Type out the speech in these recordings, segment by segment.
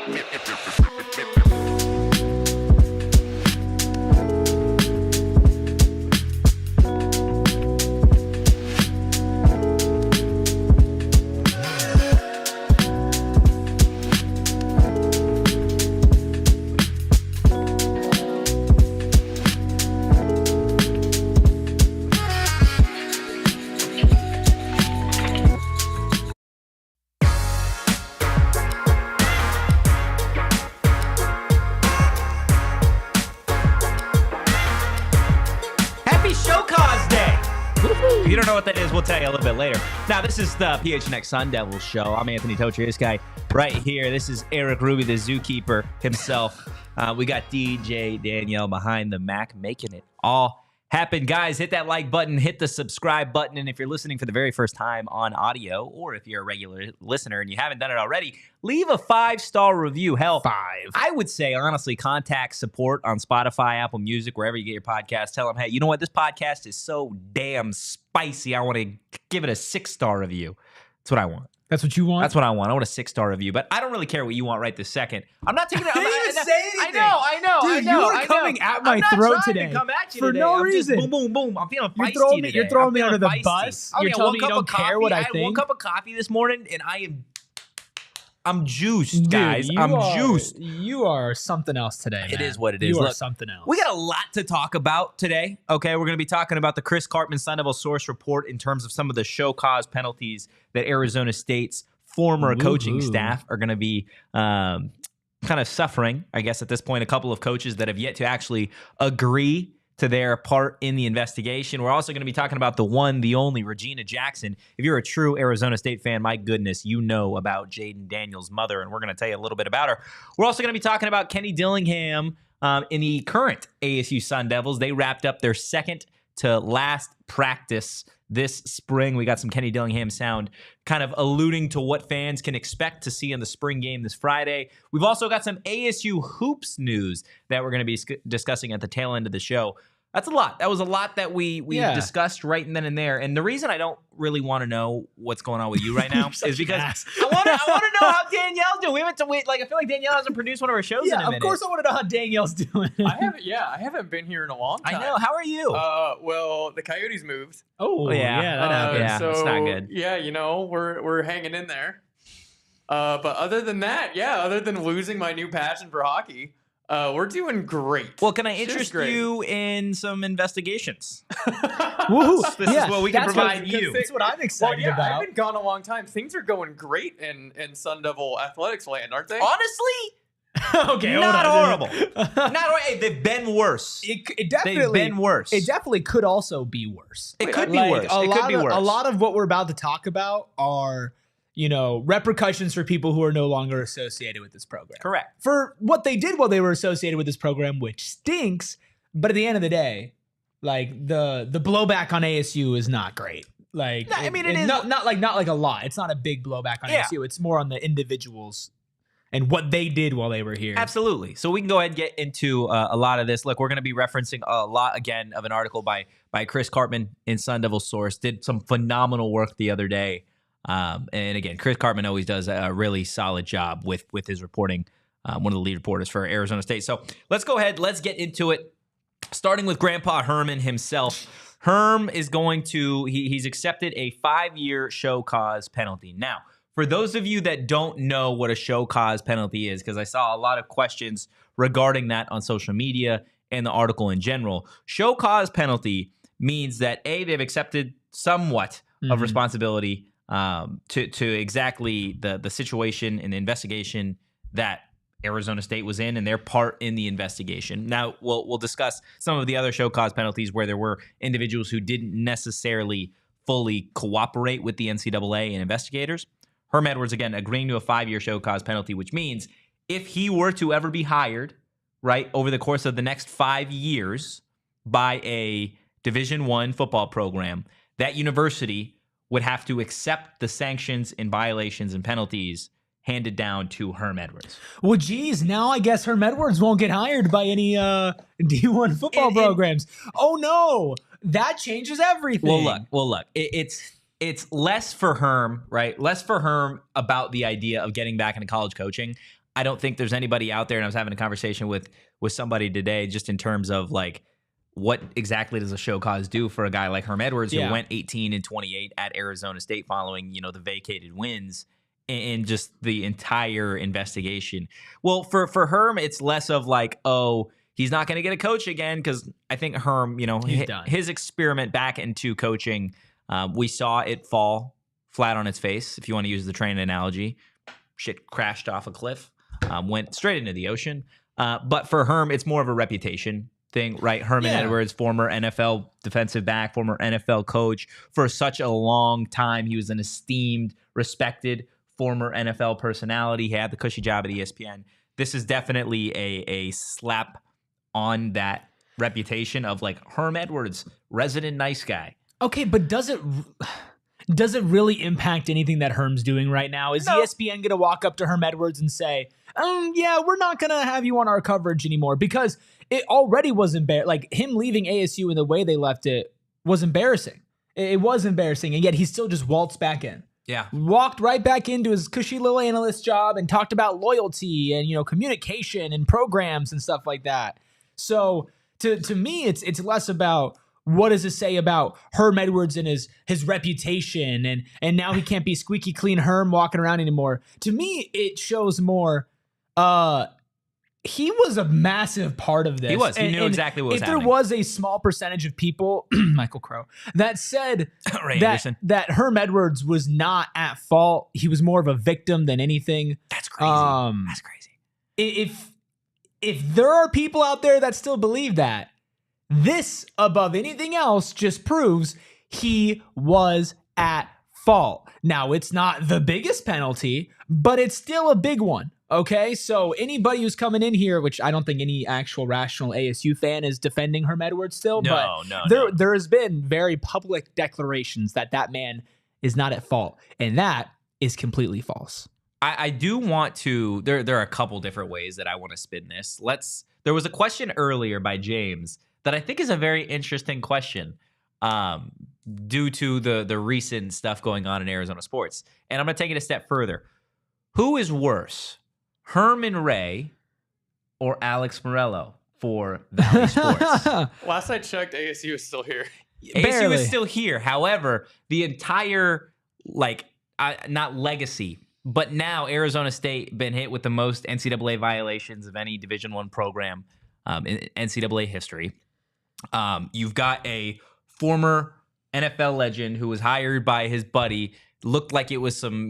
If you don't know what that is, we'll tell you a little bit later. Now, this is the PHNX Sun Devils show. I'm Anthony Totri. This guy right here, this is Erik Ruby, the zookeeper himself. We got DJ Danielle behind the Mac making it all happen. Guys, hit that like button, hit the subscribe button, and if you're listening for the very first time on audio, or if you're a regular listener and you haven't done it already, leave a 5-star review. Hell, 5. I would say, honestly, contact support on Spotify, Apple Music, wherever you get your podcast. Tell them, hey, you know what? This podcast is so damn spicy. I want to give it a 6-star review. That's what I want. That's what you want? That's what I want. I want a 6-star review, but I don't really care what you want right this second. I'm not taking it. I didn't even say anything. I know. Dude, you were coming at my throat today. I'm not trying to come at you for today. no I'm reason. Just boom, boom, boom. I'm feeling feisty today. You're throwing me under the feisty. bus. Okay, You're telling me you don't care what I had think. one cup of coffee this morning, and I'm juiced, guys. Dude, I'm juiced. You are something else today, man. It is what it is. You are Look, something else. We got a lot to talk about today. Okay, we're going to be talking about the Chris Karpman Sun Devil source report in terms of some of the show cause penalties that Arizona State's former coaching staff are going to be kind of suffering, I guess, at this point. A couple of coaches that have yet to actually agree to their part in the investigation. We're also going to be talking about the one, the only Regina Jackson. If you're a true Arizona State fan, my goodness, you know about Jayden Daniels' mother, and we're going to tell you a little bit about her. We're also going to be talking about Kenny Dillingham in the current ASU Sun Devils. They wrapped up their second to last practice this spring. We got some Kenny Dillingham sound kind of alluding to what fans can expect to see in the spring game this Friday. We've also got some ASU hoops news that we're going to be discussing at the tail end of the show. That's a lot. That was a lot that we discussed right then and there. And the reason I don't really want to know what's going on with you right now is because I want to know how Danielle's doing. We haven't to wait. Like, I feel like Danielle hasn't produced one of our shows in a minute. Of course I want to know how Danielle's doing. I haven't been here in a long time. I know. How are you? Well, the Coyotes moved. Oh, yeah, that happened. Yeah, so, it's not good. Yeah, you know, we're hanging in there. But other than that, other than losing my new passion for hockey, we're doing great. Well, can I interest you in some investigations? Woohoo! This is what we can provide you. That's what I'm excited about. I've been gone a long time. Things are going great in Sun Devil athletics land, aren't they? Honestly, okay, not horrible. Not horrible. Hey, they've been worse. It definitely They've been worse. It definitely could also be worse. It could be worse. It could be worse. A lot of what we're about to talk about are, repercussions for people who are no longer associated with this program. Correct. For what they did while they were associated with this program, which stinks, but at the end of the day, like the blowback on ASU is not great. Like, no, I mean, it is not like a lot. It's not a big blowback on ASU. It's more on the individuals and what they did while they were here. Absolutely. So we can go ahead and get into a lot of this. Look, we're going to be referencing a lot, again, of an article by Chris Karpman in Sun Devil Source. Did some phenomenal work the other day. And again, Chris Karpman always does a really solid job with his reporting. One of the lead reporters for Arizona State. So let's go ahead. Let's get into it. Starting with Grandpa Herman himself. Herm is going to, he's accepted a 5-year show cause penalty. Now, for those of you that don't know what a show cause penalty is, because I saw a lot of questions regarding that on social media and the article in general, show cause penalty means that they've accepted somewhat of responsibility to exactly the situation and the investigation that Arizona State was in and their part in the investigation. Now, we'll discuss some of the other show cause penalties where there were individuals who didn't necessarily fully cooperate with the NCAA and investigators. Herm Edwards, again, agreeing to a 5-year show cause penalty, which means if he were to ever be hired, right, over the course of the next 5 years by a Division I football program, that university would have to accept the sanctions and violations and penalties handed down to Herm Edwards. Well, geez, now I guess Herm Edwards won't get hired by any D1 football programs. Oh, no. That changes everything. Well, look. It's less for Herm, right? Less for Herm about the idea of getting back into college coaching. I don't think there's anybody out there, and I was having a conversation with somebody today just in terms of like what exactly does a show cause do for a guy like Herm Edwards who went 18-28 at Arizona State following, the vacated wins and just the entire investigation. Well, for Herm, it's less of like, oh, he's not going to get a coach again, because I think Herm, his experiment back into coaching, we saw it fall flat on its face, if you want to use the train analogy. Shit crashed off a cliff, went straight into the ocean. But for Herm, it's more of a reputation thing, right? Herm Edwards, former NFL defensive back, former NFL coach. For such a long time, he was an esteemed, respected former NFL personality. He had the cushy job at ESPN. This is definitely a slap on that reputation of like Herm Edwards, resident nice guy. Okay, but does it really impact anything that Herm's doing right now? Is ESPN going to walk up to Herm Edwards and say, yeah, we're not going to have you on our coverage anymore? Because it already was embarrassing. Like, him leaving ASU and the way they left it was embarrassing. It was embarrassing, and yet he still just waltzed back in. Yeah. Walked right back into his cushy little analyst job and talked about loyalty and, communication and programs and stuff like that. So to me, it's less about what does it say about Herm Edwards and his reputation, and now he can't be squeaky clean Herm walking around anymore. To me, it shows more he was a massive part of this. He was. He knew exactly what was happening. If there was a small percentage of people, Michael Crow, that said that Herm Edwards was not at fault, he was more of a victim than anything. That's crazy. That's crazy. If there are people out there that still believe that, this, above anything else, just proves he was at fault. Now, it's not the biggest penalty, but it's still a big one. Okay, so anybody who's coming in here, which I don't think any actual rational ASU fan is defending Herm Edwards still, but there has been very public declarations that man is not at fault, and that is completely false. I do want to, there are a couple different ways that I want to spin this. There was a question earlier by James that I think is a very interesting question due to the recent stuff going on in Arizona sports. And I'm going to take it a step further. Who is worse, Herman Ray or Alex Morello for Valley Sports? Last I checked, ASU is still here. ASU is still here. However, the entire, not legacy, but now Arizona State been hit with the most NCAA violations of any Division I program in NCAA history. You've got a former NFL legend who was hired by his buddy. Looked like it was some,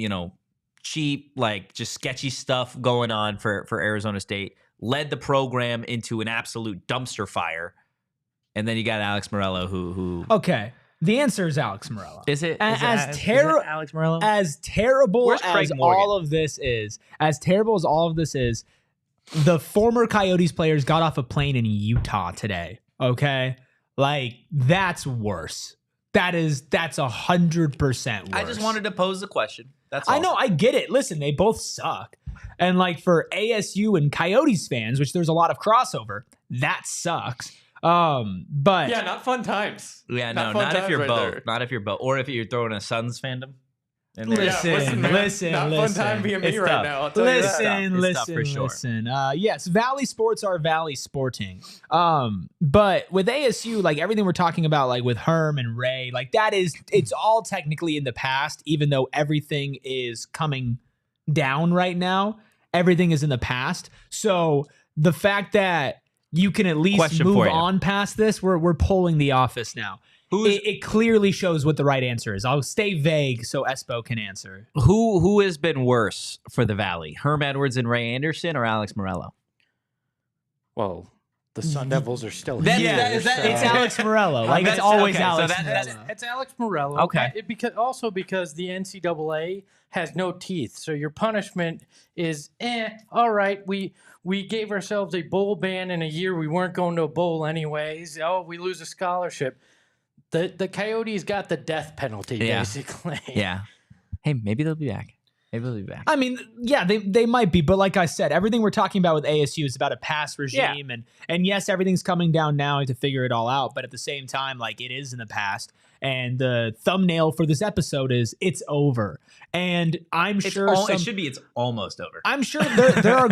cheap, just sketchy stuff going on for Arizona State. Led the program into an absolute dumpster fire. And then you got Alex Morello, who okay. The answer is Alex Morello. Is it? As Alex Morello? As terrible as all of this is, the former Coyotes players got off a plane in Utah today. Okay? That's worse. That's 100% worse. I just wanted to pose the question. That's all. I know, I get it. Listen, they both suck. And for ASU and Coyotes fans, which there's a lot of crossover, that sucks. But yeah, not fun times. Yeah, not if you're both. Not if you're both, or if you're throwing a Suns fandom. Listen. Not fun time being me right now. I'll tell you that. Listen. Yes, Valley sports are Valley sporting. But with ASU, everything we're talking about, with Herm and Ray, it's all technically in the past, even though everything is coming down right now. Everything is in the past. So the fact that you can at least move on past this, we're polling the office now. It clearly shows what the right answer is. I'll stay vague so Espo can answer. Who has been worse for the Valley? Herm Edwards and Ray Anderson or Alex Morello? Well, the Sun Devils are still here. It's Alex Morello. It's always Alex Morello. It's Alex Morello. Okay. Because the NCAA has no teeth. So your punishment is, all right, we gave ourselves a bowl ban in a year we weren't going to a bowl anyways. Oh, we lose a scholarship. The Coyotes got the death penalty, basically. Yeah. Hey, maybe they'll be back. Maybe they'll be back. I mean, yeah, they might be, but like I said, everything we're talking about with ASU is about a past regime, and yes, everything's coming down now to figure it all out, but at the same time, like it is in the past. And the thumbnail for this episode is "It's over," and it's almost over. I'm sure there are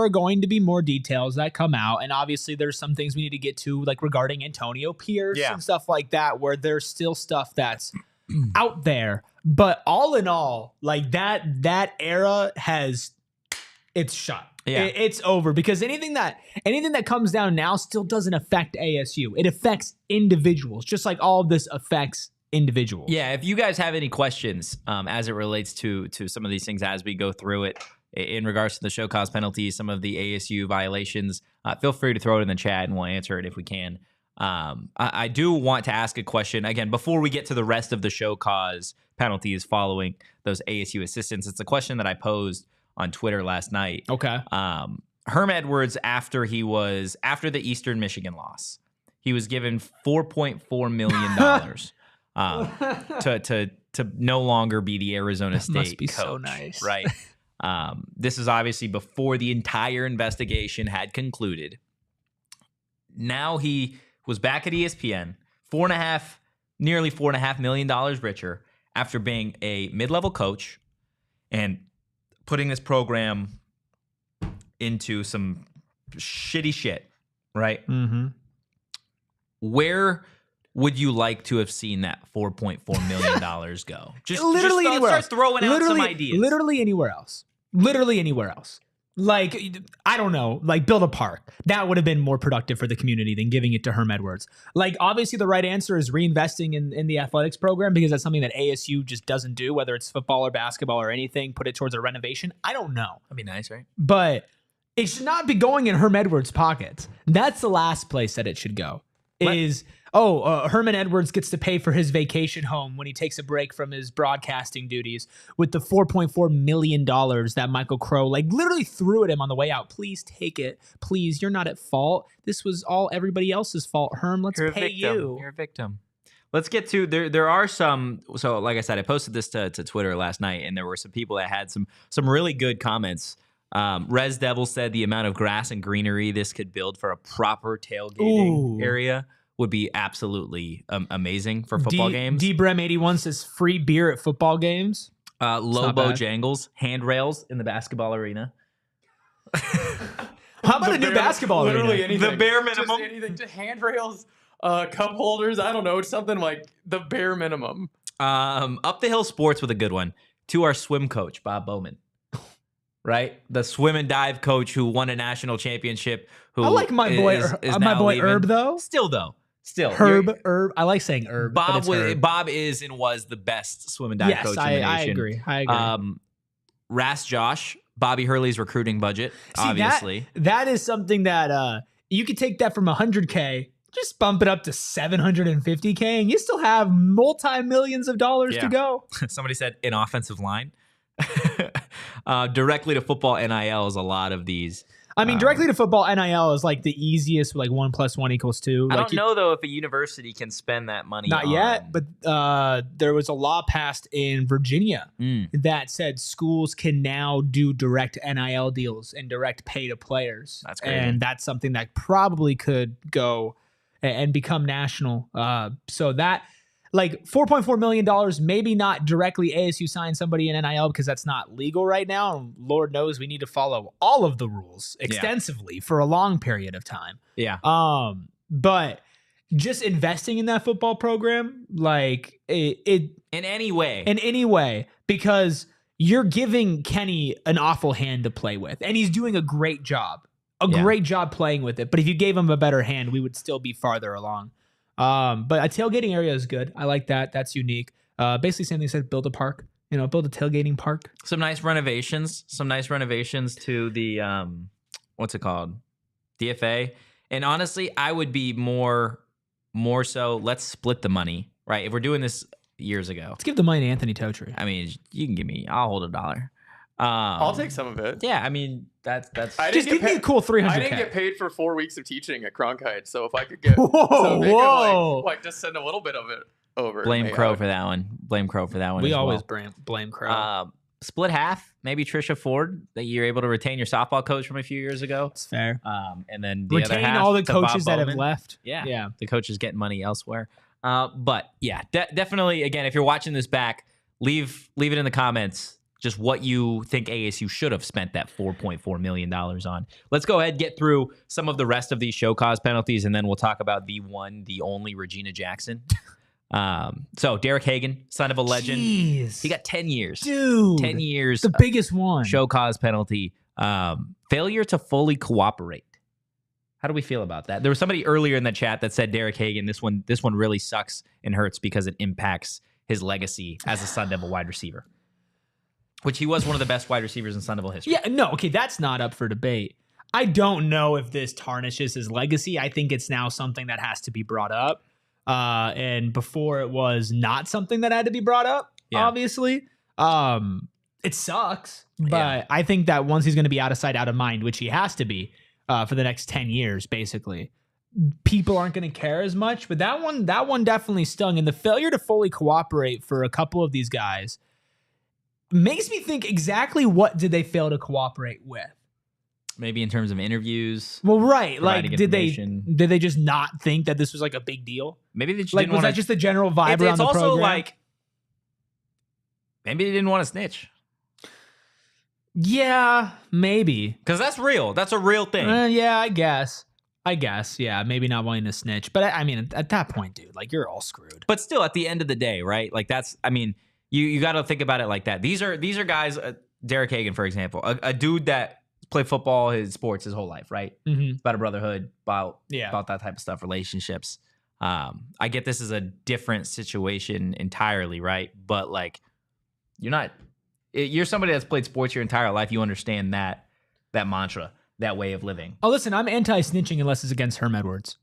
going to be more details that come out, and obviously there's some things we need to get to, like regarding Antonio Pierce and stuff like that, where there's still stuff that's out there. But all in all, like that era it's shut. Yeah. It's over, because anything that comes down now still doesn't affect ASU. It affects individuals, just like all of this affects individuals. Yeah, if you guys have any questions as it relates to some of these things as we go through it, in regards to the show cause penalties, some of the ASU violations, feel free to throw it in the chat and we'll answer it if we can. I do want to ask a question, again, before we get to the rest of the show cause penalties following those ASU assistants. It's a question that I posed on Twitter last night. Okay. Herm Edwards, after the Eastern Michigan loss, he was given $4.4 million to no longer be the Arizona State must be coach. So nice. Right. This is obviously before the entire investigation had concluded. Now he was back at ESPN, nearly $4.5 million richer after being a mid-level coach and putting this program into some shitty shit, right? Mm-hmm. Where would you like to have seen that $4.4 million go? Just literally anywhere else. Start throwing out some ideas. Literally anywhere else. Literally anywhere else. Like, I don't know, like build a park. That would have been more productive for the community than giving it to Herm Edwards. Like, obviously the right answer is reinvesting in the athletics program, because that's something that ASU just doesn't do, whether it's football or basketball or anything. Put it towards a renovation. I don't know. That'd be nice, right? But it should not be going in Herm Edwards' pockets. That's the last place that it should go. Herman Edwards gets to pay for his vacation home when he takes a break from his broadcasting duties with the $4.4 million that Michael Crow literally threw at him on the way out. Please take it. Please, you're not at fault. This was all everybody else's fault. Herm, let's pay you. You're a victim. Let's get to there are some. So like I said, I posted this to Twitter last night, and there were some people that had some really good comments. Res Devil said the amount of grass and greenery this could build for a proper tailgating area would be absolutely amazing for football games. DBrem81 says free beer at football games. Lobo Jangles, handrails in the basketball arena. How about a new basketball literally arena? Anything. The bare minimum. Just anything. Just handrails, cup holders. I don't know. It's something like the bare minimum. Up the Hill Sports with a good one. To our swim coach, Bob Bowman. Right? The swim and dive coach who won a national championship. Who I like my boy, my boy leaving. Herb, though. Still. Herb. I like saying Herb. Bob is and was the best swim and dive coach in the nation. I agree. Ras Josh, Bobby Hurley's recruiting budget, obviously. That is something that you could take that from $100K, just bump it up to $750K, and you still have multi-millions of dollars to go. Somebody said an offensive line. Directly to football NIL is a lot of these. I mean, directly to football NIL is like the easiest, 1 + 1 = 2. I don't know, though, if a university can spend that money. Not yet, but there was a law passed in Virginia that said schools can now do direct NIL deals and direct pay to players. That's crazy. And that's something that probably could go and become national. So that... $4.4 million, maybe not directly ASU sign somebody in NIL because that's not legal right now. And Lord knows we need to follow all of the rules extensively for a long period of time. Yeah. But just investing in that football program, in any way, because you're giving Kenny an awful hand to play with, and he's doing a great job, great job playing with it. But if you gave him a better hand, we would still be farther along. But a tailgating area is good. I like that. That's unique. Basically same thing they said, build a park, build a tailgating park. Some nice renovations to the, what's it called? DFA. And honestly, I would be more so, let's split the money, right? If we're doing this years ago. Let's give the money to Anthony Totri. I mean, you can give me, I'll hold $1. I'll take some of it. Yeah, I mean, that's just give me a cool $300K. I didn't get paid for 4 weeks of teaching at Cronkite, so if I could get just send a little bit of it over. Blame Crow for that one. We always blame Crow. split half. Maybe Trisha Ford, that you're able to retain your softball coach from a few years ago. It's fair. And then the other Retain half all the to Bob coaches that have Bowman. left. Yeah. The coach is getting money elsewhere. But yeah, definitely, again, if you're watching this back, leave it in the comments just what you think ASU should have spent that $4.4 million on. Let's go ahead and get through some of the rest of these show cause penalties, and then we'll talk about the one, the only Regina Jackson. So Derek Hagan, son of a legend. Jeez. He got 10 years. Dude. 10 years. The biggest one. Show cause penalty. Failure to fully cooperate. How do we feel about that? There was somebody earlier in the chat that said Derek Hagan, this one really sucks and hurts because it impacts his legacy as a Sun Devil wide receiver, which he was one of the best wide receivers in Sun Devil history. Yeah, no, okay, that's not up for debate. I don't know if this tarnishes his legacy. I think it's now something that has to be brought up. And before it was not something that had to be brought up, obviously. It sucks, but I think that once he's going to be out of sight, out of mind, which he has to be for the next 10 years, basically, people aren't going to care as much. But that one definitely stung. And the failure to fully cooperate for a couple of these guys makes me think exactly what did they fail to cooperate with? Maybe in terms of interviews. Well, right. Like, providing did information. they just not think that this was like a big deal? Maybe they just Like, didn't was want that just the general vibe around it's the also program? like, maybe they didn't want to snitch. Yeah, maybe. Because that's real. That's a real thing. Yeah, I guess. Yeah, maybe not wanting to snitch. But I mean, at that point, dude, like, you're all screwed. But still, at the end of the day, right? Like, that's, I mean, you got to think about it like that. These are guys, Derek Hagan, for example, a dude that played football, his sports his whole life, right? Mm-hmm. About a brotherhood, about Yeah. that type of stuff, relationships. I get this is a different situation entirely, right? But like, you're somebody that's played sports your entire life. You understand that mantra, that way of living. Oh, listen, I'm anti-snitching unless it's against Herm Edwards.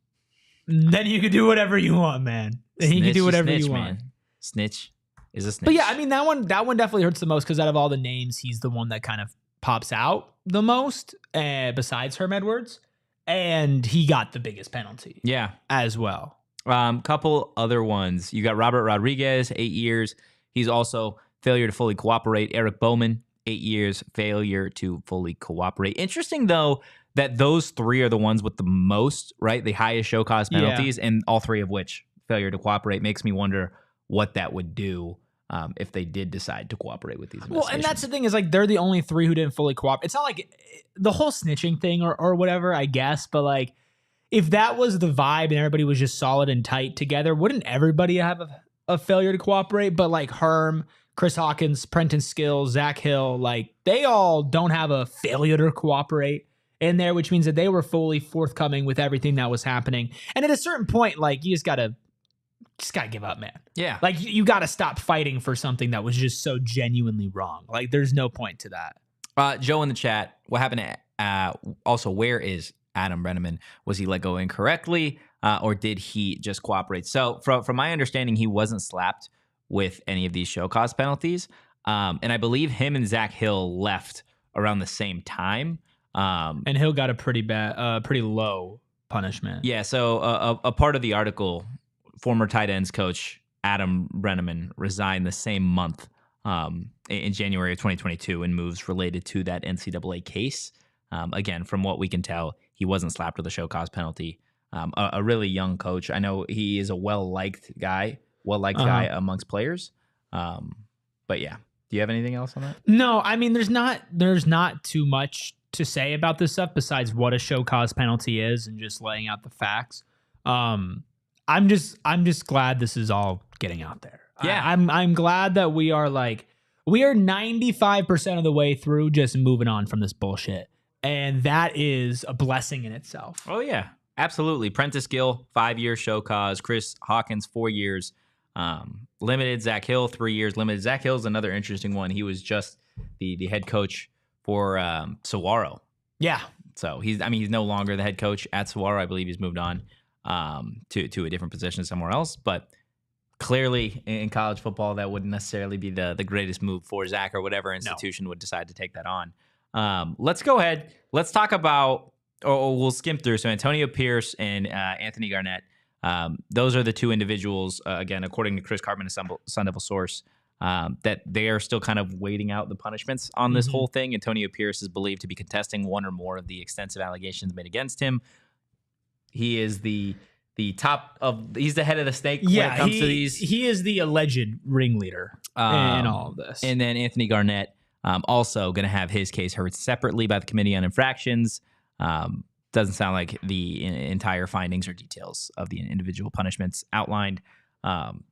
Then you can do whatever you want, man. Then you can do whatever you want. Man. Snitch is a snitch. But yeah, I mean, that one definitely hurts the most because out of all the names, he's the one that kind of pops out the most, besides Herm Edwards, and he got the biggest penalty. Yeah, as well. Couple other ones. You got Robert Rodriguez, 8 years. He's also failure to fully cooperate. Eric Bowman, 8 years, failure to fully cooperate. Interesting though that those three are the ones with the most, right? The highest show cause penalties, and all three of which failure to cooperate. Makes me wonder what that would do if they did decide to cooperate with these investigations. Well, and that's the thing is, like, they're the only three who didn't fully cooperate. It's not like the whole snitching thing or whatever, I guess, but like, if that was the vibe and everybody was just solid and tight together, wouldn't everybody have a failure to cooperate? But like Herm, Chris Hawkins, Prenton Skills, Zach Hill, like, they all don't have a failure to cooperate in there, which means that they were fully forthcoming with everything that was happening. And at a certain point, like, you just gotta give up, man. Yeah. Like, you gotta stop fighting for something that was just so genuinely wrong. Like, there's no point to that. Joe in the chat, what happened to, also, where is Adam Brenneman? Was he let go incorrectly, or did he just cooperate? So from my understanding, he wasn't slapped with any of these show cause penalties. And I believe him and Zach Hill left around the same time. And Hill got a pretty low punishment. Yeah, so a part of the article, former tight ends coach Adam Brenneman resigned the same month in January of 2022 in moves related to that NCAA case. Again, from what we can tell, he wasn't slapped with a show cause penalty. A really young coach. I know he is a well-liked guy amongst players. But yeah, do you have anything else on that? No, I mean, there's not too much to say about this stuff besides what a show cause penalty is and just laying out the facts. I'm just glad this is all getting out there. Yeah. I'm glad that we are 95% of the way through just moving on from this bullshit. And that is a blessing in itself. Oh, yeah, absolutely. Prentice Gill, 5-year show cause. Chris Hawkins, 4 years. Limited. Zach Hill, 3 years. Limited. Zach Hill is another interesting one. He was just the head coach for Saguaro. Yeah. So he's no longer the head coach at Saguaro. I believe he's moved on to a different position somewhere else. But clearly in college football, that wouldn't necessarily be the greatest move for Zach or whatever institution would decide to take that on. Let's go ahead. Let's talk about, or we'll skim through. So Antonio Pierce and Anthony Garnett. Those are the two individuals, again, according to Chris Karpman, a Sun Devil source, that they are still kind of waiting out the punishments on this whole thing. Antonio Pierce is believed to be contesting one or more of the extensive allegations made against him. He is the top of, he's the head of the snake when it comes to these. He is the alleged ringleader in all of this. And then Anthony Garnett, also going to have his case heard separately by the Committee on Infractions. Doesn't sound like the entire findings or details of the individual punishments outlined.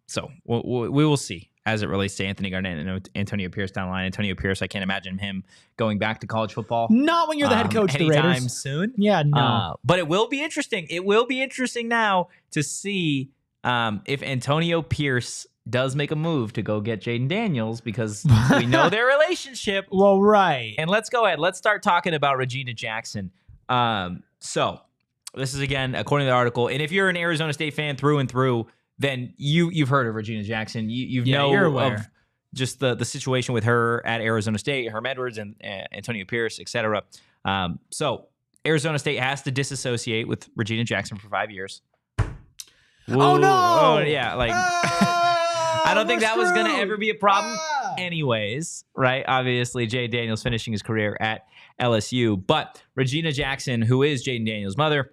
So we will see as it relates to Anthony Garnett and Antonio Pierce down the line. Antonio Pierce, I can't imagine him going back to college football. Not when you're the head coach of the Raiders. Anytime soon. Yeah, no. But it will be interesting. It will be interesting now to see if Antonio Pierce does make a move to go get Jayden Daniels, because we know their relationship. Well, right. And let's go ahead. Let's start talking about Regina Jackson. So this is, again, according to the article. And if you're an Arizona State fan through and through, then you've heard of Regina Jackson. You're aware of just the situation with her at Arizona State, Herm Edwards and Antonio Pierce, etc. So Arizona State has to disassociate with Regina Jackson for 5 years. Oh, no. Oh, yeah. Like, I don't think that was going to ever be a problem anyways, right? Obviously, Jayden Daniels finishing his career at LSU. But Regina Jackson, who is Jayden Daniels' mother,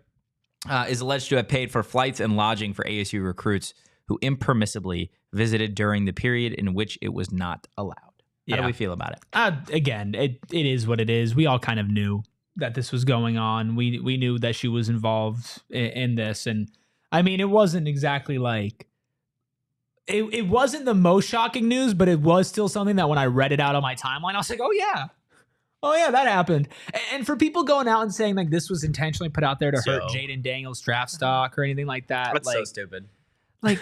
is alleged to have paid for flights and lodging for ASU recruits who impermissibly visited during the period in which it was not allowed. How do we feel about it? Again, it is what it is. We all kind of knew that this was going on. We knew that she was involved in this. And I mean, it wasn't exactly like, it wasn't the most shocking news, but it was still something that when I read it out on my timeline, I was like, oh yeah, that happened. And for people going out and saying like this was intentionally put out there to hurt Jayden Daniels' draft stock or anything like that. That's like, so stupid. Like,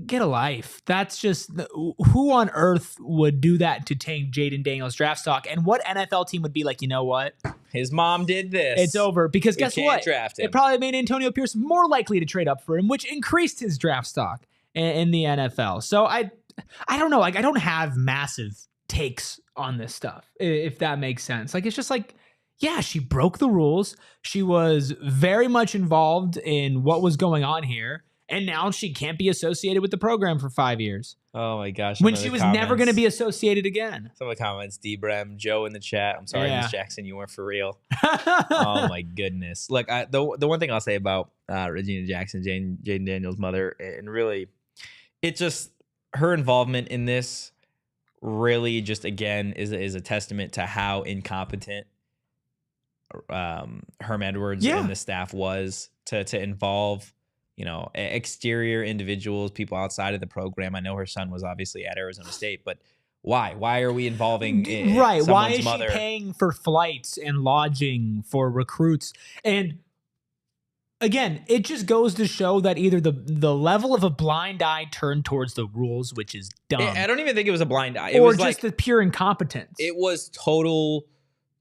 get a life. That's just, who on earth would do that to tank Jayden Daniels' draft stock? And what NFL team would be like, you know what? His mom did this. It's over. Because guess what? Draft him. It probably made Antonio Pierce more likely to trade up for him, which increased his draft stock in the NFL. So I don't know. Like, I don't have massive takes on this stuff, if that makes sense. Like, it's just like, yeah, she broke the rules. She was very much involved in what was going on here. And now she can't be associated with the program for 5 years. Oh my gosh. When she was never going to be associated again. Some of the comments, D-Brem, Joe in the chat. I'm sorry, Miss Jackson, you weren't for real. Oh my goodness. Look, the one thing I'll say about Regina Jackson, Jayden Daniels' mother, and really, it just, her involvement in this really just, again, is a testament to how incompetent Herm Edwards and the staff was to involve, you know, exterior individuals, people outside of the program. I know her son was obviously at Arizona State, but why? Why are we involving right? Why is mother? She paying for flights and lodging for recruits? And again, it just goes to show that either the level of a blind eye turned towards the rules, which is dumb. I don't even think it was a blind eye. It or was just like, the pure incompetence. It was total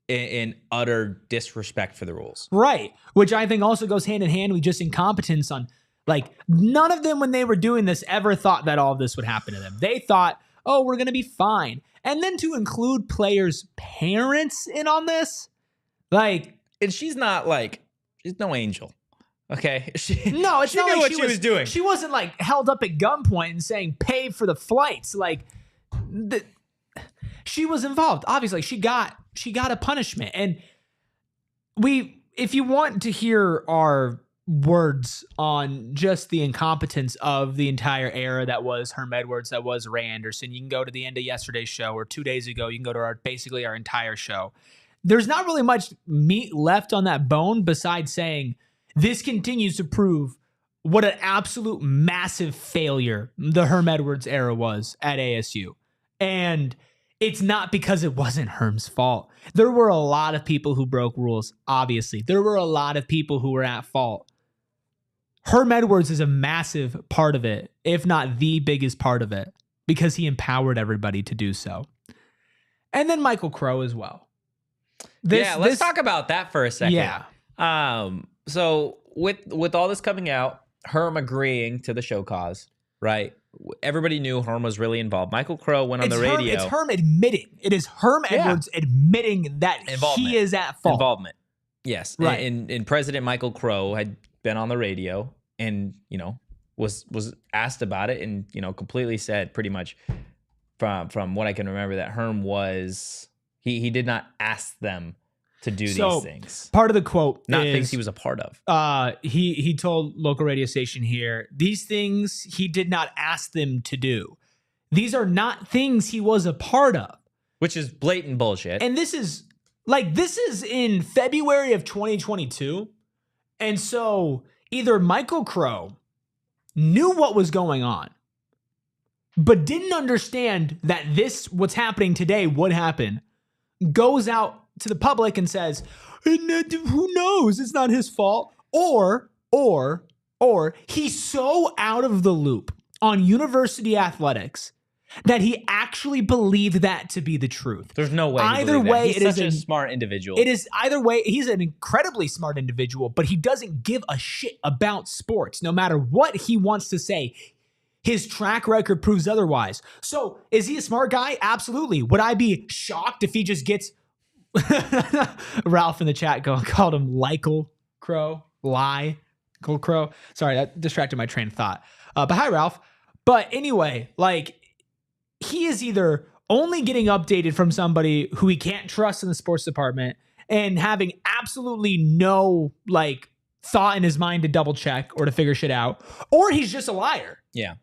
and utter disrespect for the rules. Right. Which I think also goes hand in hand with just incompetence on, like, none of them when they were doing this ever thought that all of this would happen to them. They thought, oh, we're going to be fine. And then to include players' parents in on this, like, and she's not like, she's no angel. Okay. No, it's she not knew like what she was doing. She wasn't like held up at gunpoint and saying, pay for the flights. Like, she was involved. Obviously, she got a punishment. And if you want to hear our words on just the incompetence of the entire era that was Herm Edwards, that was Ray Anderson, you can go to the end of yesterday's show, or 2 days ago, you can go to basically our entire show. There's not really much meat left on that bone besides saying this continues to prove what an absolute massive failure the Herm Edwards era was at ASU. And it's not because it wasn't Herm's fault. There were a lot of people who broke rules, obviously. There were a lot of people who were at fault. Herm Edwards is a massive part of it, if not the biggest part of it, because he empowered everybody to do so. And then Michael Crow as well. Let's talk about that for a second. Yeah. So with all this coming out, Herm agreeing to the show cause, right? Everybody knew Herm was really involved. Michael Crow went on the radio. It's Herm admitting. It is Herm Edwards admitting that he is at fault. Involvement. Yes. Right. And President Michael Crow had been on the radio and, you know, was asked about it and, you know, completely said pretty much, from what I can remember, that Herm was he did not ask them to do So, these things. Part of the quote Not is, things he was a part of. he told local radio station here, these things he did not ask them to do. These are not things he was a part of. Which is blatant bullshit. And this is in February of 2022. And so either Michael Crow knew what was going on, but didn't understand that what's happening today would happen, goes out to the public and says, who knows? It's not his fault. Or he's so out of the loop on university athletics that he actually believed that to be the truth. There's no way. Either way, he's such a smart individual. It is either way. He's an incredibly smart individual, but he doesn't give a shit about sports, no matter what he wants to say. His track record proves otherwise. So is he a smart guy? Absolutely. Would I be shocked if he just gets Ralph in the chat called him Lykel Crow? Lykel Crow. Sorry, that distracted my train of thought. But hi, Ralph. But anyway, he is either only getting updated from somebody who he can't trust in the sports department and having absolutely no thought in his mind to double check or to figure shit out, or he's just a liar. Yeah.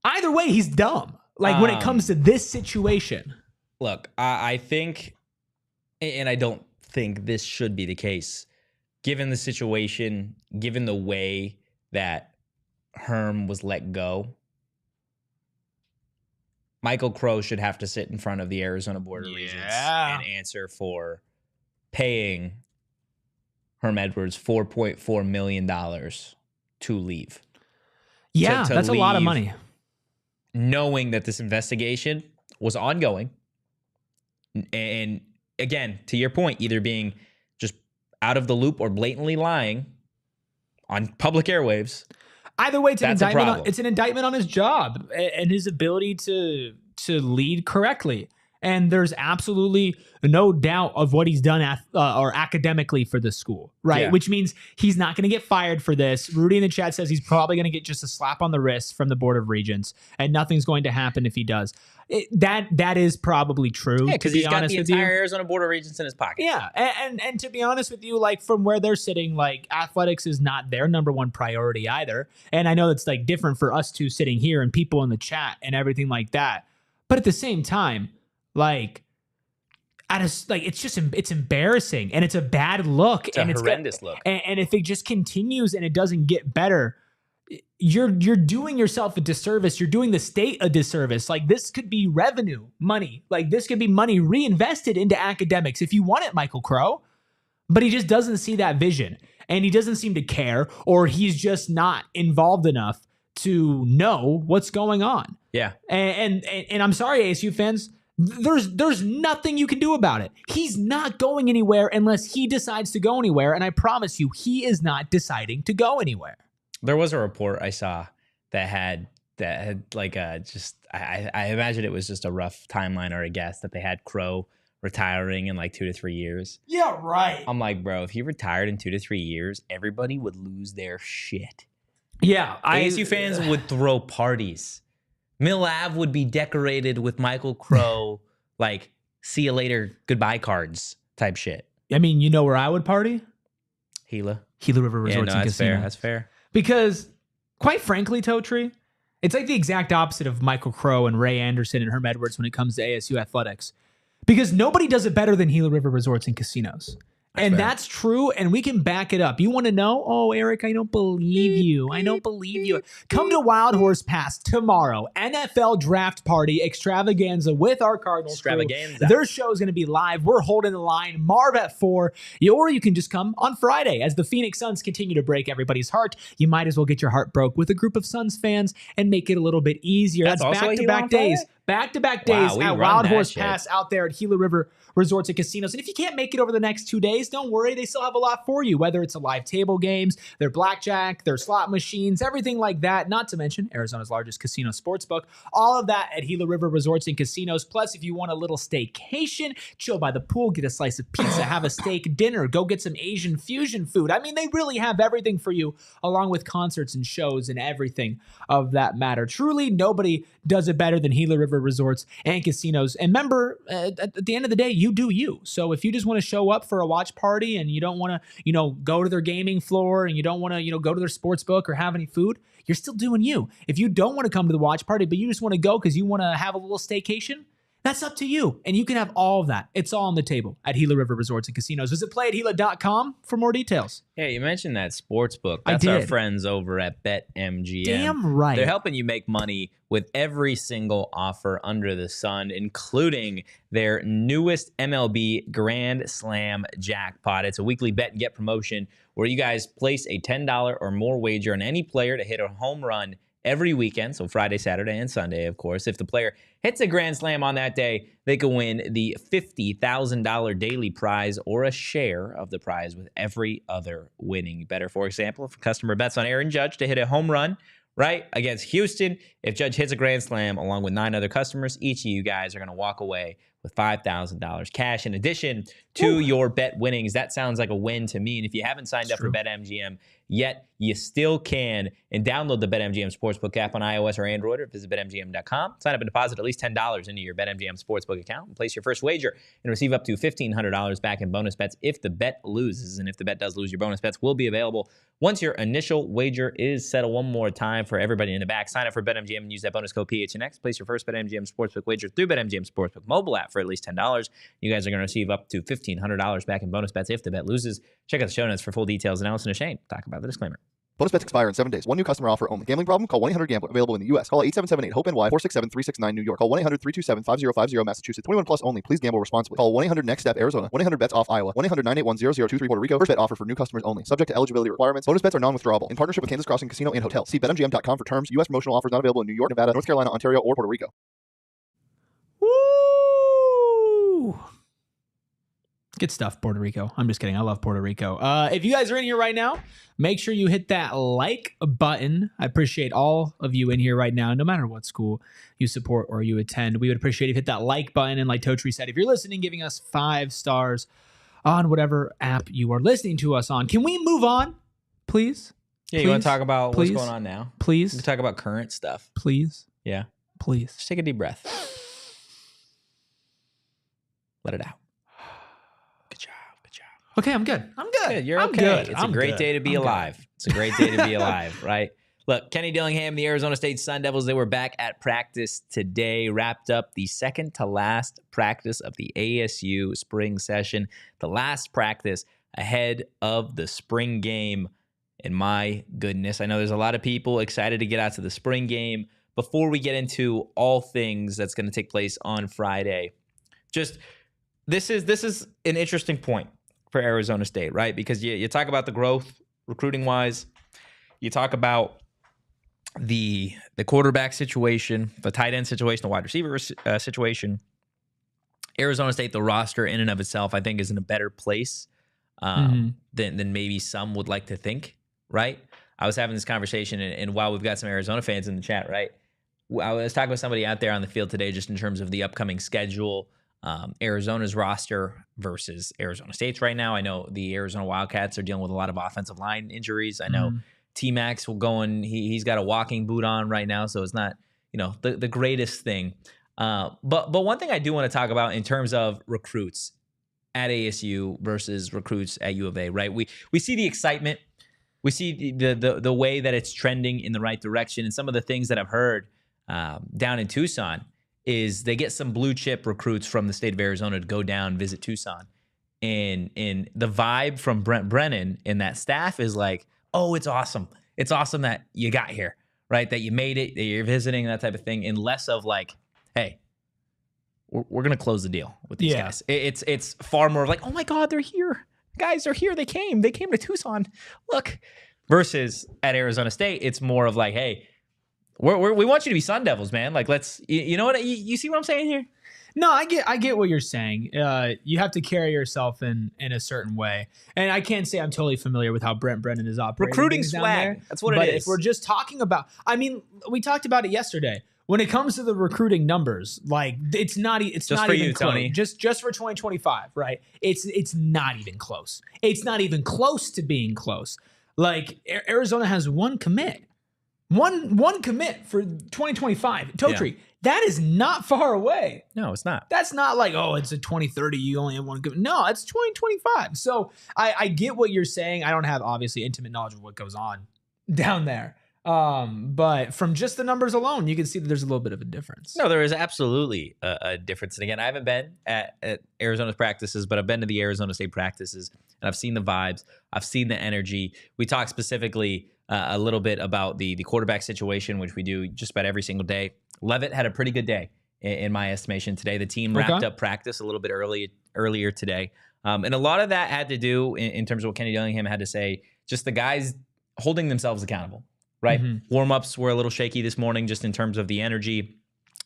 Either way, he's dumb. When it comes to this situation. Look, I think, and I don't think this should be the case, given the situation, given the way that Herm was let go, Michael Crow should have to sit in front of the Arizona Board of Regents and answer for paying Herm Edwards $4.4 million to leave. Yeah, to that's a lot of money. Knowing that this investigation was ongoing. And again, to your point, either being just out of the loop or blatantly lying on public airwaves. Either way, it's That's an indictment on his job and his ability to lead correctly. And there's absolutely no doubt of what he's done or academically for the school, right? Yeah. Which means he's not going to get fired for this. Rudy in the chat says he's probably going to get just a slap on the wrist from the Board of Regents, and nothing's going to happen if he does. That is probably true. Yeah, because he's got the entire Arizona Board of Regents in his pocket. Yeah, and to be honest with you, from where they're sitting, athletics is not their number one priority either. And I know that's different for us two sitting here and people in the chat and everything like that. But at the same time, it's embarrassing and it's a bad look. It's a horrendous look. And if it just continues and it doesn't get better, you're doing yourself a disservice. You're doing the state a disservice. This could be revenue money. This could be money reinvested into academics if you want it, Michael Crow. But he just doesn't see that vision, and he doesn't seem to care, or he's just not involved enough to know what's going on. Yeah. And I'm sorry, ASU fans. There's nothing you can do about it. He's not going anywhere unless he decides to go anywhere. And I promise you, he is not deciding to go anywhere. There was a report I saw that had I imagine it was just a rough timeline or a guess that they had Crow retiring in 2 to 3 years. Yeah, right. I'm like, bro, if he retired in 2 to 3 years, everybody would lose their shit. Yeah. ASU fans would throw parties. Mill Ave would be decorated with Michael Crow, see you later, goodbye cards type shit. I mean, you know where I would party? Gila River Resorts and Casino. That's fair. Because, quite frankly, Totri, it's the exact opposite of Michael Crow and Ray Anderson and Herm Edwards when it comes to ASU athletics. Because nobody does it better than Gila River Resorts and Casinos. That's true, and we can back it up. You want to know? Oh, Erik, I don't believe you. Come to Wild Horse Pass tomorrow. NFL Draft Party Extravaganza with our Cardinals crew. Their show is going to be live. We're holding the line. Marv at 4. Or you can just come on Friday. As the Phoenix Suns continue to break everybody's heart, you might as well get your heart broke with a group of Suns fans and make it a little bit easier. That's back-to-back days. Back-to-back days at Wild Horse Pass out there at Gila River Resorts and Casinos. And if you can't make it over the next 2 days, don't worry. They still have a lot for you, whether it's a live table games, their blackjack, their slot machines, everything like that. Not to mention Arizona's largest casino sportsbook. All of that at Gila River Resorts and Casinos. Plus, if you want a little staycation, chill by the pool, get a slice of pizza, have a steak dinner, go get some Asian fusion food. I mean, they really have everything for you, along with concerts and shows and everything of that matter. Truly, nobody does it better than Gila River River Resorts and Casinos. And remember, at the end of the day, you do you. So if you just want to show up for a watch party and you don't want to, go to their gaming floor and you don't want to, go to their sports book or have any food, you're still doing you. If you don't want to come to the watch party, but you just want to go because you want to have a little staycation, that's up to you. And you can have all of that. It's all on the table at Gila River Resorts and Casinos. Visit playatgila.com for more details. Yeah, you mentioned that sports book. That's our friends over at BetMGM. Damn right. They're helping you make money with every single offer under the sun, including their newest MLB Grand Slam jackpot. It's a weekly bet and get promotion where you guys place a $10 or more wager on any player to hit a home run every weekend, so Friday, Saturday, and Sunday, of course. If the player hits a grand slam on that day, they can win the $50,000 daily prize or a share of the prize with every other winning bettor. For example, if a customer bets on Aaron Judge to hit a home run, right, against Houston, if Judge hits a grand slam along with 9 other customers, each of you guys are going to walk away with $5,000 cash in addition to your bet winnings. That sounds like a win to me. And if you haven't signed up for BetMGM yet, you still can. And download the BetMGM Sportsbook app on iOS or Android, or visit BetMGM.com. Sign up and deposit at least $10 into your BetMGM Sportsbook account and place your first wager and receive up to $1,500 back in bonus bets if the bet loses. And if the bet does lose, your bonus bets will be available once your initial wager is settled. One more time for everybody in the back. Sign up for BetMGM and use that bonus code PHNX. Place your first BetMGM Sportsbook wager through BetMGM Sportsbook mobile app for at least $10. You guys are going to receive up to $1,500 back in bonus bets if the bet loses. Check out the show notes for full details. And Allison and Shane talk about the disclaimer. Bonus bets expire in 7 days. One new customer offer only. Gambling problem? Call 1-800-GAMBLER. Available in the U.S. Call 877-8-HOPE-NY 467-369 New York. Call 1-800-327-5050 Massachusetts. 21 plus only. Please gamble responsibly. Call 1-800-NEXT-STEP Arizona. 1-800-BETS-OFF Iowa. 1-800-981-0023 Puerto Rico. First bet offer for new customers only. Subject to eligibility requirements. Bonus bets are non-withdrawable. In partnership with Kansas Crossing Casino and Hotel. See BetMGM.com for terms. U.S. promotional offers not available in New York, Nevada, North Carolina, Ontario, or Puerto Rico. Woo! Good stuff, Puerto Rico. I'm just kidding. I love Puerto Rico. If you guys are in here right now, make sure you hit that like button. I appreciate all of you in here right now, no matter what school you support or you attend. We would appreciate if you hit that like button. And like Totri said, if you're listening, giving us 5 stars on whatever app you are listening to us on. Can we move on, please? Yeah, you want to talk about what's going on now? Please. We can talk about current stuff. Please. Yeah. Please. Just take a deep breath. Let it out. Okay, I'm good. You're okay. It's a great day to be alive. It's a great day to be alive, right? Look, Kenny Dillingham, the Arizona State Sun Devils, they were back at practice today, wrapped up the second to last practice of the ASU spring session, the last practice ahead of the spring game. And my goodness, I know there's a lot of people excited to get out to the spring game. Before we get into all things that's going to take place on Friday, this is an interesting point for Arizona State, right? Because you talk about the growth recruiting-wise, you talk about the quarterback situation, the tight end situation, the wide receiver situation. Arizona State, the roster in and of itself, I think is in a better place than maybe some would like to think, right? I was having this conversation, and while we've got some Arizona fans in the chat, right? I was talking with somebody out there on the field today just in terms of the upcoming schedule, Arizona's roster versus Arizona State's right now. I know the Arizona Wildcats are dealing with a lot of offensive line injuries. I know T-Max will go and he's got a walking boot on right now, so it's not, the greatest thing. But one thing I do want to talk about in terms of recruits at ASU versus recruits at UofA, right? We see the excitement. We see the way that it's trending in the right direction. And some of the things that I've heard down in Tucson is they get some blue chip recruits from the state of Arizona to go down, visit Tucson. And the vibe from Brent Brennan and that staff is like, oh, it's awesome. It's awesome that you got here, right? That you made it, that you're visiting, that type of thing. And less of like, hey, we're going to close the deal with these guys. It's far more of like, oh my God, they're here. Guys are here. They came to Tucson. Look. Versus at Arizona State, it's more of like, hey, we want you to be Sun Devils, man. Like, let's, you know what? You see what I'm saying here? No, I get what you're saying. You have to carry yourself in a certain way. And I can't say I'm totally familiar with how Brent Brennan is operating. Recruiting swag. That's what it is. But if we're just talking about, we talked about it yesterday. When it comes to the recruiting numbers, like it's not even close. Tony. Just for 2025, right? It's not even close. It's not even close to being close. Like Arizona has one commit. One commit for 2025. Totri, That is not far away. No, it's not. That's not like, oh, it's a 2030. You only have one good. No, it's 2025. So I get what you're saying. I don't have obviously intimate knowledge of what goes on down there. But from just the numbers alone, you can see that there's a little bit of a difference. No, there is absolutely a difference. And again, I haven't been at Arizona's practices, but I've been to the Arizona State practices, and I've seen the vibes. I've seen the energy. We talked specifically a little bit about the quarterback situation, which we do just about every single day. Levitt had a pretty good day in my estimation today. The team wrapped up practice a little bit earlier today. And a lot of that had to do in terms of what Kenny Dillingham had to say, just the guys holding themselves accountable. Right. Warm-ups were a little shaky this morning just in terms of the energy,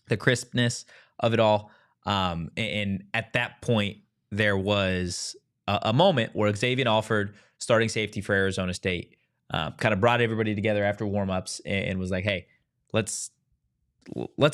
the crispness of it all. And at that point, there was a moment where Xavier Alford, starting safety for Arizona State, kind of brought everybody together after warm-ups and was like, hey, let's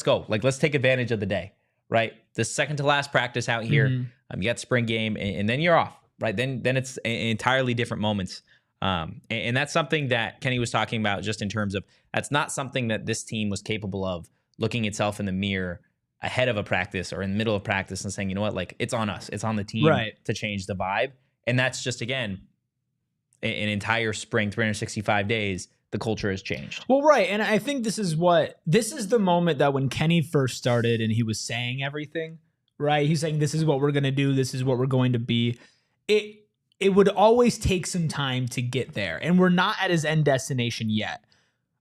go. Like, let's take advantage of the day. Right. The second to last practice out here, you got spring game and then you're off. Right. Then it's entirely different moments. And that's something that Kenny was talking about just in terms of that's not something that this team was capable of looking itself in the mirror ahead of a practice or in the middle of practice and saying, you know what, like it's on us. It's on the team to change the vibe. And that's just, again, an entire spring, 365 days, the culture has changed. Well, right. And I think this is the moment that when Kenny first started and he was saying everything, right? He's saying, this is what we're going to do. This is what we're going to be. It would always take some time to get there. And we're not at his end destination yet.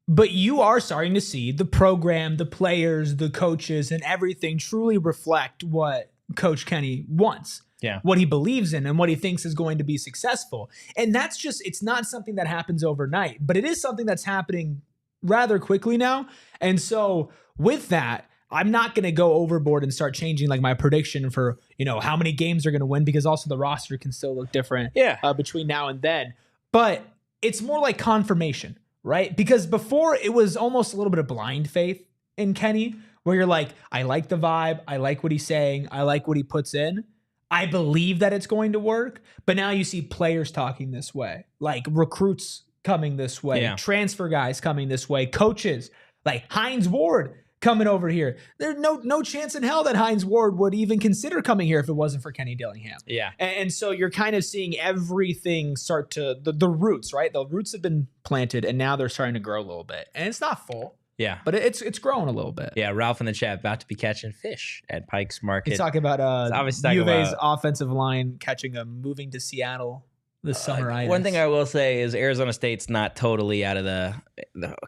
But you are starting to see the program, the players, the coaches, and everything truly reflect what Coach Kenny wants. Yeah. What he believes in and what he thinks is going to be successful. And that's just, it's not something that happens overnight, but it is something that's happening rather quickly now. And so with that, I'm not going to go overboard and start changing like my prediction for, how many games they're going to win, because also the roster can still look different between now and then. But it's more like confirmation, right? Because before it was almost a little bit of blind faith in Kenny, where you're like, I like the vibe. I like what he's saying. I like what he puts in. I believe that it's going to work. But now you see players talking this way, like recruits coming this way, transfer guys coming this way, coaches like Hines Ward coming over here. There's no chance in hell that Hines Ward would even consider coming here if it wasn't for Kenny Dillingham. Yeah. And so you're kind of seeing everything start to, the roots, right? The roots have been planted and now they're starting to grow a little bit. And it's not full. Yeah. But it's growing a little bit. Yeah, Ralph in the chat about to be catching fish at Pike's Market. He's talking about obviously U of A's offensive line moving to Seattle this summer. One thing I will say is Arizona State's not totally out of a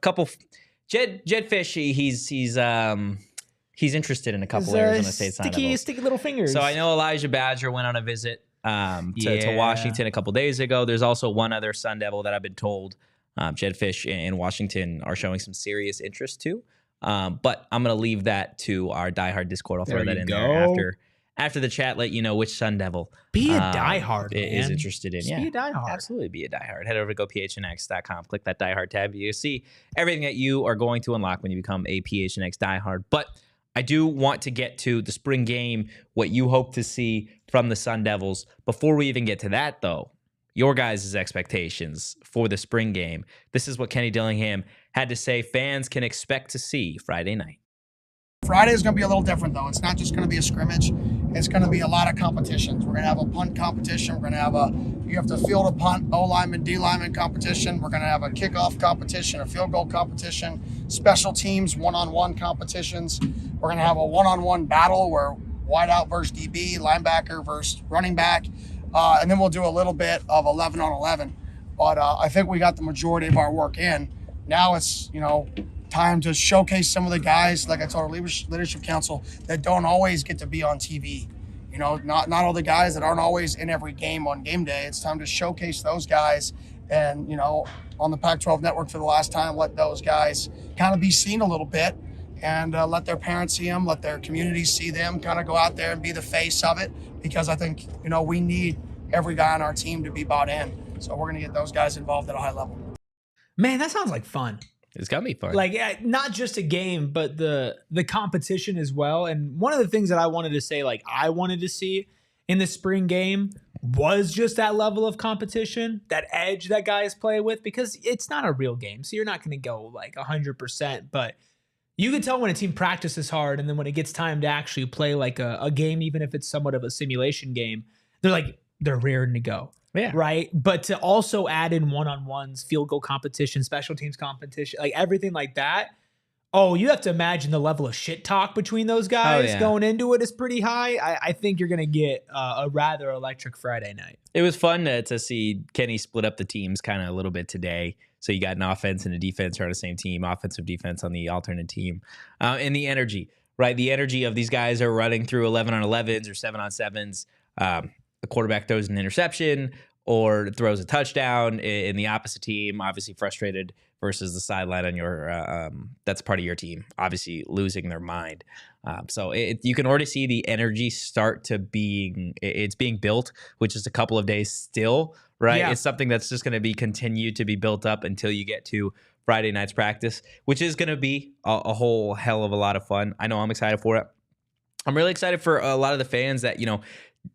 couple. Jed Fish, he's interested in a couple Arizona State Sun Devils. Sticky little fingers. So I know Elijah Badger went on a visit to Washington a couple days ago. There's also one other Sun Devil that I've been told Jed Fish in Washington are showing some serious interest to. But I'm going to leave that to our diehard Discord. I'll throw that in there after the chat, let you know which Sun Devil be a diehard is interested in. Just be a diehard. Absolutely be a diehard. Head over to gophnx.com, click that diehard tab. You see everything that you are going to unlock when you become a PHNX diehard. But I do want to get to the spring game, what you hope to see from the Sun Devils. Before we even get to that, though, your guys' expectations for the spring game. This is what Kenny Dillingham had to say fans can expect to see Friday night. Friday is going to be a little different, though. It's not just going to be a scrimmage. It's going to be a lot of competitions. We're going to have a punt competition. We're going to have you have to field a punt, O-lineman, D-lineman competition. We're going to have a kickoff competition, a field goal competition, special teams, one-on-one competitions. We're going to have a one-on-one battle where wideout versus DB, linebacker versus running back. And then we'll do a little bit of 11 on 11. But I think we got the majority of our work in. Now it's, time to showcase some of the guys, like I told our leadership council, that don't always get to be on TV. Not all the guys that aren't always in every game on game day. It's time to showcase those guys and, on the Pac-12 network for the last time, let those guys kind of be seen a little bit and let their parents see them, let their communities see them, kind of go out there and be the face of it, because I think, we need every guy on our team to be bought in. So we're going to get those guys involved at a high level. Man, that sounds like fun. It's gonna be fun. Like, not just a game, but the competition as well. And one of the things that I wanted to say, like I wanted to see in the spring game, was just that level of competition, that edge that guys play with, because it's not a real game. So you're not going to go like 100%, but You can tell when a team practices hard, and then when it gets time to actually play like a game, even if it's somewhat of a simulation game, they're raring to go. Yeah. Right. But to also add in one-on-ones, field goal competition, special teams competition, like everything like that. Oh, you have to imagine the level of shit talk between those guys going into it is pretty high. I think you're going to get a rather electric Friday night. It was fun to see Kenny split up the teams kind of a little bit today. So you got an offense and a defense are on the same team, offensive defense on the alternate team. And the energy, right? The energy of these guys are running through 11 on 11s or 7 on 7s. The quarterback throws an interception or throws a touchdown in the opposite team, obviously frustrated versus the sideline on your that's part of your team, obviously losing their mind. So you can already see the energy start to being built, which is a couple of days still, right? Yeah. It's something that's just going to be continued to be built up until you get to Friday night's practice, which is going to be a whole hell of a lot of fun. I know I'm excited for it. I'm really excited for a lot of the fans that,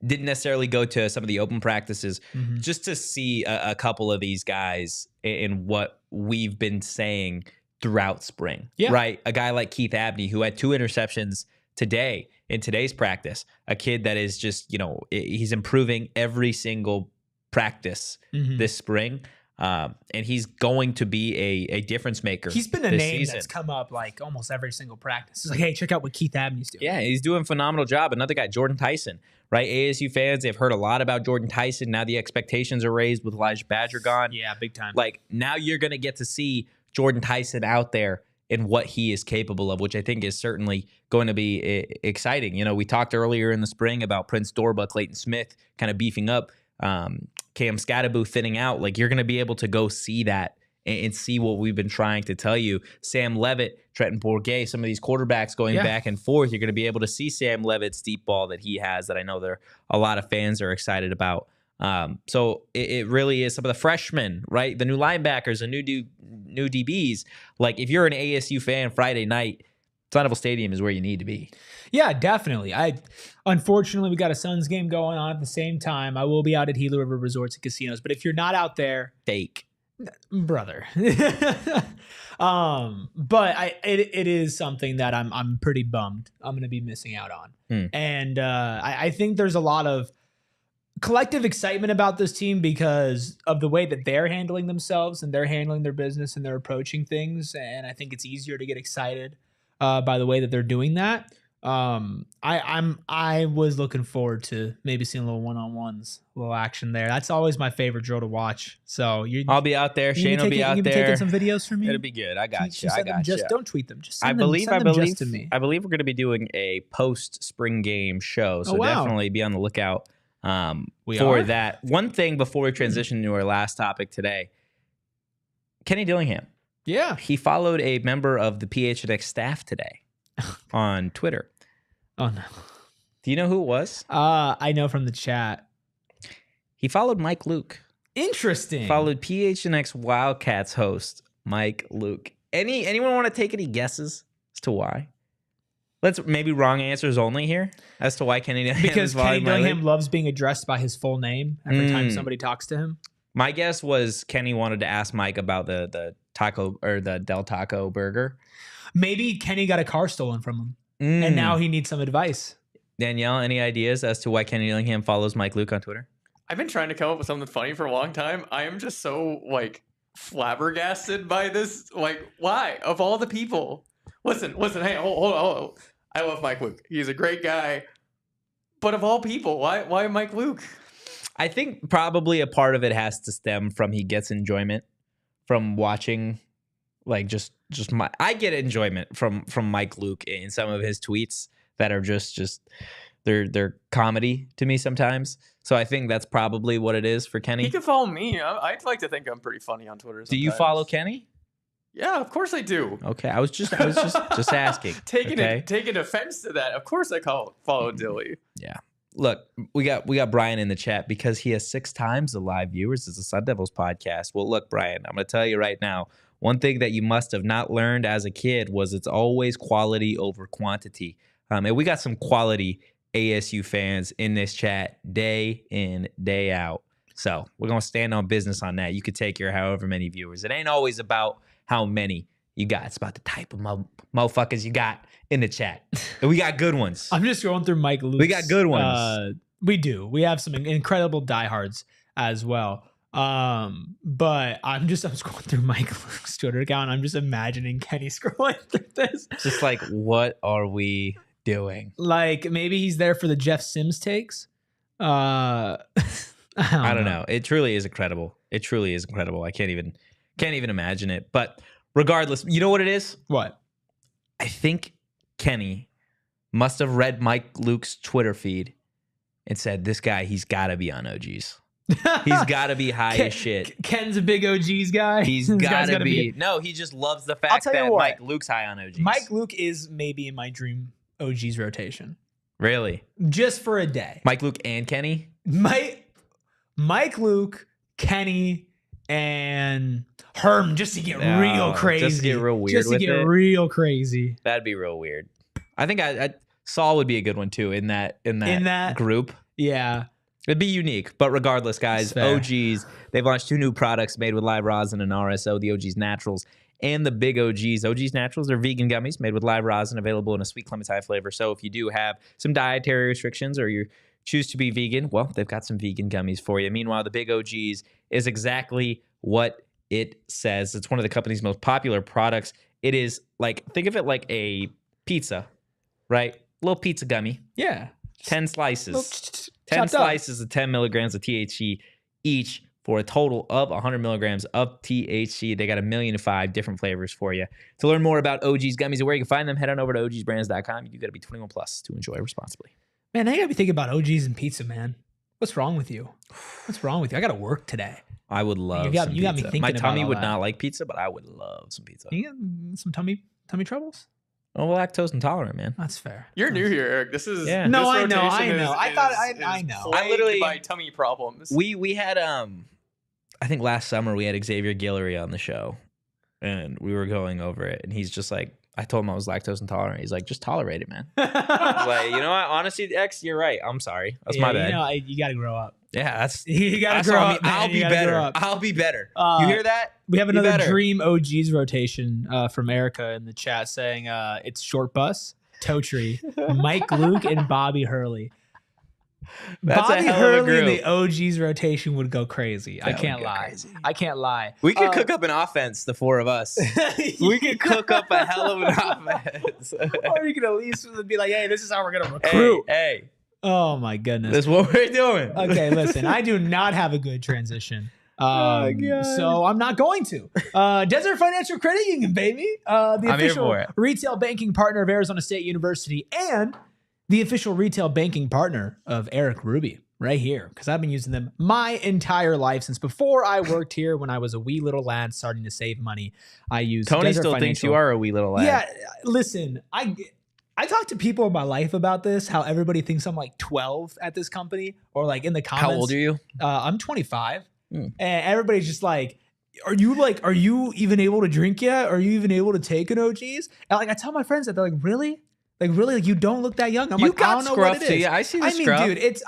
didn't necessarily go to some of the open practices just to see a couple of these guys in what we've been saying throughout spring, right? A guy like Keith Abney, who had 2 interceptions today in today's practice, a kid that is just, he's improving every single practice this spring. And he's going to be a difference maker. He's been a name that's come up like almost every single practice. It's like, hey, check out what Keith Abney's doing. Yeah, he's doing a phenomenal job. Another guy, Jordan Tyson, right? ASU fans, they've heard a lot about Jordan Tyson. Now the expectations are raised with Elijah Badger gone. Yeah, big time. Like now you're going to get to see Jordan Tyson out there and what he is capable of, which I think is certainly going to be exciting. We talked earlier in the spring about Prince Dorba, Clayton Smith kind of beefing up. Cam Scadaboo thinning out. Like you're going to be able to go see that and see what we've been trying to tell you. Sam Levitt, Trenton Bourget, some of these quarterbacks going back and forth. You're going to be able to see Sam Levitt's deep ball that he has that I know a lot of fans are excited about. So it really is some of the freshmen, right? The new linebackers, the new DBs. Like if you're an ASU fan Friday night, Sun Devil Stadium is where you need to be. Yeah, definitely. Unfortunately, we got a Suns game going on at the same time. I will be out at Gila River Resorts and Casinos, but if you're not out there, fake, brother. But it is something that I'm pretty bummed I'm going to be missing out on. And I think there's a lot of collective excitement about this team because of the way that they're handling themselves and they're handling their business and they're approaching things. And I think it's easier to get excited by the way that they're doing that. I was looking forward to maybe seeing a little one-on-ones, a little action there. That's always my favorite drill to watch. So I'll be out there. Shane will be out there. Taking some videos for me. It'll be good. I got you. Don't tweet them. Just I send believe them just to me. I believe we're going to be doing a post-spring game show. So definitely be on the lookout for that. One thing before we transition to our last topic today, Kenny Dillingham. Yeah. He followed a member of the PHNX staff today on Twitter. Oh, no. Do you know who it was? I know from the chat. He followed Mike Luke. Interesting. Followed PHNX Wildcats host Mike Luke. Anyone want to take any guesses as to why? Let's maybe wrong answers only here as to why Kenny Dillingham because is following Kenny Dillingham Mike Luke. loves being addressed by his full name every time somebody talks to him. My guess was Kenny wanted to ask Mike about the taco or the Del Taco burger. Maybe Kenny got a car stolen from him, and now he needs some advice. Danielle, any ideas as to why Kenny Dillingham follows Mike Luke on Twitter? I've been trying to come up with something funny for a long time. I am just so flabbergasted by this. Why? Of all the people. Listen, hey, hold. I love Mike Luke. He's a great guy. But of all people, why Mike Luke? I think probably a part of it has to stem from he gets enjoyment from watching, I get enjoyment from Mike Luke in some of his tweets that are just they're comedy to me sometimes. So I think that's probably what it is for Kenny. He can follow me. I'd like to think I'm pretty funny on Twitter sometimes. Do you follow Kenny? Yeah, of course I do. Okay, I was just asking. Taking offense to that. Of course I follow Dilly. Yeah. Look, we got Brian in the chat because he has 6 times the live viewers as a Sun Devils podcast. Well, look, Brian, I'm going to tell you right now, one thing that you must have not learned as a kid was it's always quality over quantity. And we got some quality ASU fans in this chat day in, day out. So we're going to stand on business on that. You could take your however many viewers. It ain't always about how many you got. It's about the type of motherfuckers you got in the chat. And we got good ones. I'm just going through Mike Luke's. We got good ones. We do. We have some incredible diehards as well. But I'm scrolling through Mike Luke's Twitter account. I'm just imagining Kenny scrolling through this. Just like, what are we doing? Like maybe he's there for the Jeff Sims takes. I don't know. It truly is incredible. It truly is incredible. I can't even imagine it. But regardless, you know what it is? What? I think Kenny must have read Mike Luke's Twitter feed and said, this guy, he's got to be on OGs. He's got to be high as shit. Ken's a big OGs guy. He's got to be. No, he just loves the fact that Mike Luke's high on OGs. Mike Luke is maybe in my dream OGs rotation. Really? Just for a day. Mike Luke and Kenny? Mike Luke, Kenny, and Herm just to get real crazy. Just to get real weird. Just to get real crazy. That'd be real weird. I think Saul would be a good one too in that group. Yeah. It'd be unique, but regardless, guys, OGs, they've launched 2 new products made with live rosin and RSO, the OGs Naturals and the Big OGs. OGs Naturals are vegan gummies made with live rosin, available in a sweet clementine flavor. So if you do have some dietary restrictions or you choose to be vegan, well, they've got some vegan gummies for you. Meanwhile, the Big OGs is exactly what it says. It's one of the company's most popular products. It is like, think of it like a pizza, right? Little pizza gummy. Yeah. 10 slices. 10 slices of 10 milligrams of THC each for a total of 100 milligrams of THC. They got 1,000,005 different flavors for you. To learn more about OG's gummies and where you can find them, head on over to ogsbrands.com. You got to be 21 plus to enjoy responsibly. Man, I got to be thinking about OGs and pizza, man. What's wrong with you? What's wrong with you? I got to work today. I would love you got me thinking My tummy about would that. not like pizza, but I would love some pizza. You got some tummy troubles? Oh, well, lactose intolerant, man. That's fair. You're new here, Eric. This is Yeah. No, this I know. rotation I know. plagued I literally- by tummy problems. We had I think last summer we had Xavier Guillory on the show, and we were going over it, and he's just like, I told him I was lactose intolerant. He's like, just tolerate it, man. I was like, you know what? Honestly, X, you're right. I'm sorry. That's my bad. You got to grow up. Yeah, that's You got that's to grow on me. up. Man. I'll You be gotta better. grow up. I'll be better. You hear that? We have Be another better. Dream OGs rotation from Erica in the chat saying it's Short Bus, Totri, Mike Luke, and Bobby Hurley. That's Bobby a hell of a Hurley in group. the OGs rotation would go crazy. I That can't would go lie. crazy. I can't lie. We could cook up an offense, the 4 of us. We could cook up a hell of an offense. Or you could at least be like, hey, this is how we're going to hey, recruit. hey, Oh, my goodness. this is what we're doing. Okay, listen, I do not have a good transition. God. So I'm not going to. Desert Financial Credit Union, baby. The I'm here official for it. retail banking partner of Arizona State University and the official retail banking partner of Erik Ruby right here, because I've been using them my entire life since before I worked here when I was a wee little lad starting to save money. I used Tony Desert still thinks Financial. you are a wee little lad. Yeah, listen, I talk to people in my life about this, how everybody thinks I'm like 12 at this company or like in the comments. How old are you? I'm 25. Hmm. And everybody's just like, are you even able to drink yet? Are you even able to take an OGs? And like I tell my friends that, they're like, really? Like you don't look that young. I'm You like, I got don't know scruff what it to is. you. I see the I mean, scruff. dude, it's